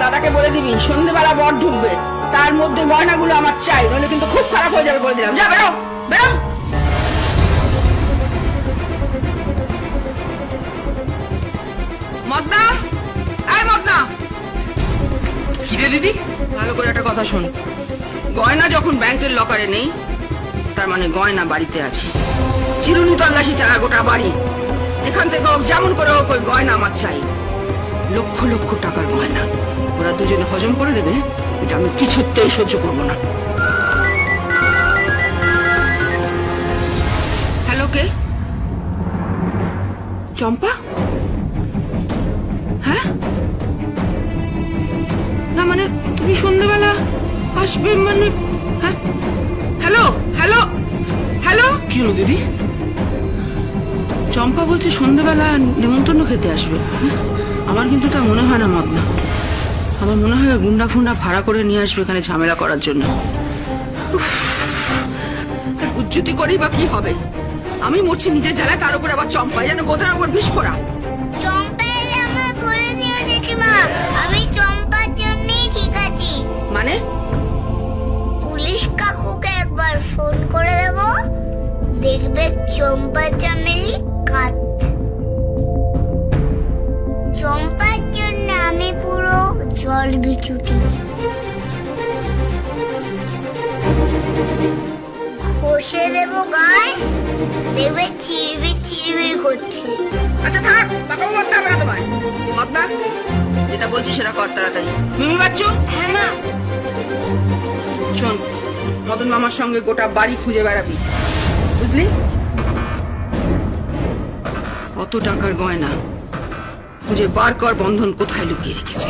দাদাকে বলে দিবি সন্ধ্যেবেলা বর ঢুকবে, তার মধ্যে গয়নাগুলো আমার চাই, নইলে কিন্তু খুব খারাপ হয়ে যাবে বলে দিলাম। যা বেরো বেরো। মদনা, এই মদনা। কি রে দিদি? ভালো করে একটা কথা শোন, গয়না যখন ব্যাংকের লকারে নেই তার মানে গয়না বাড়িতে আছে। চিরুনি তল্লাশি চালা গোটা বাড়ি, যেখান থেকে হোক যেমন করে হোক ওই গয়না আমার চাই। লক্ষ লক্ষ টাকার গয়না, ওরা দুজনে হজম করে দেবে, এটা আমি কিছুতেই সহ্য করবো না। হ্যালো, কে? চম্পা? হ্যাঁ, না মানে তুমি সন্ধ্যেবেলা আসবে মানে? হ্যাঁ, হ্যালো হ্যালো হ্যালো। কি হলো দিদি? চম্পা বলছে সন্ধ্যেবেলা নেমন্তন্ন খেতে আসবে। আমার কিন্তু তা মনে হয় না মদনা, আমার মনে হয় গুন্ডা ফুন্ডা ভাড়া করে নিয়ে আসবে এখানে ঝামেলা করার জন্য। উজ্জুতি করি বা কি হবে, আমি মরছি নিজের জ্বালায়, তার উপর আবার চম্পা যেন গোদার উপর বিষ ফোড়া। চম্পা এলে আমার বলে দিও জেঠিমা, আমি চম্পার জন্যই ঠিক আছি। মানে? পুলিশ কাকুকে একবার ফোন করে দেব, দেখবে চম্পা চামেলি কাত। চম্পার জন্য আমি পুরো জল বিচুটি। ঘষে দেব গায়ে, দেখবে চিরবির চিরবির করছে। আচ্ছা থাক, বাবা মদনা হবে না তোমার। মদনা, যেটা বলছি সেটা কর তাড়াতাড়ি। মিমি বাচ্চু। হ্যাঁ মা। শোন, মদন মামার সঙ্গে গোটা বাড়ি খুঁজে বেড়াবি, বুঝলি? কত টাকার গয়না খুঁজে বার কর, বন্ধন কোথায় লুকিয়ে রেখেছে।